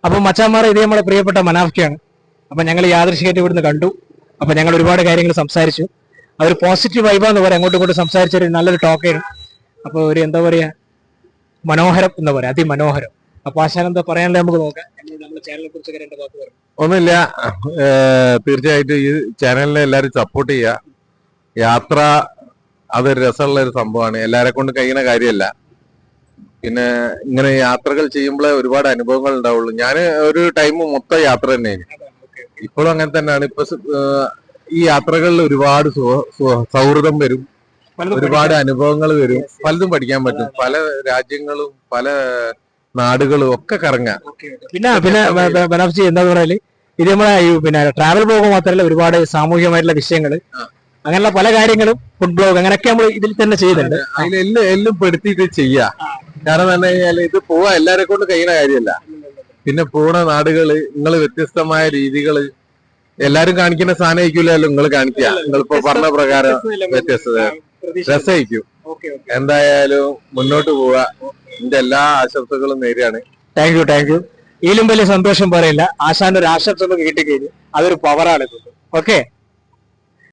അപ്പൊ മച്ചാന്മാരെ ഇത് നമ്മളെ പ്രിയപ്പെട്ട മനാഫ്ക്കാണ്. അപ്പൊ ഞങ്ങൾ യാദൃശ്ചികമായിട്ട് ഇവിടുന്ന് കണ്ടു. അപ്പൊ ഞങ്ങൾ ഒരുപാട് കാര്യങ്ങൾ സംസാരിച്ചു. അവർ പോസിറ്റീവ് വൈബാന്ന് പറയാം, അങ്ങോട്ടും ഇങ്ങോട്ടും സംസാരിച്ച ഒരു നല്ലൊരു ടോക്കായിരുന്നു. അപ്പൊ ഒരു എന്താ പറയാ, മനോഹരം എന്താ പറയാ, അതിമനോഹരം. അപ്പൊ ആശാൻ എന്താ പറയാനുള്ള നമുക്ക് നോക്കാം. നമ്മുടെ ചാനലിനെ കുറിച്ച് രണ്ട് വാക്ക് പറയാം. ഒന്നുമില്ല, തീർച്ചയായിട്ടും ഈ ചാനലിനെ എല്ലാവരും സപ്പോർട്ട് ചെയ്യുക. യാത്ര അതൊരു രസമുള്ള ഒരു സംഭവമാണ്, എല്ലാരെ കൊണ്ട് കഴിയുന്ന കാര്യമല്ല. പിന്നെ ഇങ്ങനെ യാത്രകൾ ചെയ്യുമ്പോഴേ ഒരുപാട് അനുഭവങ്ങൾ ഉണ്ടാവുള്ളൂ. ഞാൻ ഒരു ടൈം മൊത്തം യാത്ര തന്നെയാണ്, ഇപ്പോഴും അങ്ങനെ തന്നെയാണ്. ഇപ്പൊ ഈ യാത്രകളിൽ ഒരുപാട് സൗഹൃദം വരും, ഒരുപാട് അനുഭവങ്ങൾ വരും, പലതും പഠിക്കാൻ പറ്റും. പല രാജ്യങ്ങളും പല നാടുകളും ഒക്കെ കറങ്ങാം. പിന്നെ ബനാഫ്ജി എന്താ പറയാല്, ഇത് നമ്മളെ പിന്നെ ട്രാവൽ ബ്ലോഗ് മാത്രമല്ല, ഒരുപാട് സാമൂഹികമായിട്ടുള്ള വിഷയങ്ങൾ, അങ്ങനെയുള്ള പല കാര്യങ്ങളും, ഫുഡ് ബ്ലോഗ്, അങ്ങനെയൊക്കെ നമ്മൾ ഇതിൽ തന്നെ ചെയ്യുന്നുണ്ട്. എല്ലാം പെടുത്തിയിട്ട് ചെയ്യാ. കാരണം എന്താ കഴിഞ്ഞാൽ ഇത് പോവാ എല്ലാരെ കൊണ്ട് കഴിയുന്ന കാര്യമല്ല. പിന്നെ പോണ നാടുകള് നിങ്ങള് വ്യത്യസ്തമായ രീതികള് എല്ലാരും കാണിക്കുന്ന സാധനം ആയിരിക്കില്ലല്ലോ നിങ്ങൾ കാണിക്കുക. നിങ്ങളിപ്പോ പറഞ്ഞ പ്രകാരം വ്യത്യസ്തത രസമായിരിക്കും. എന്തായാലും മുന്നോട്ട് പോവാ. എന്റെ എല്ലാ ആശംസകളും നേരെയാണ്. Thank you. ഇതിലും വലിയ സന്തോഷം പറയില്ല. ആശാന്റെ ഒരു ആശംസ കിട്ടിക്കഴിഞ്ഞു, അതൊരു പവറാണ്. ഓക്കെ.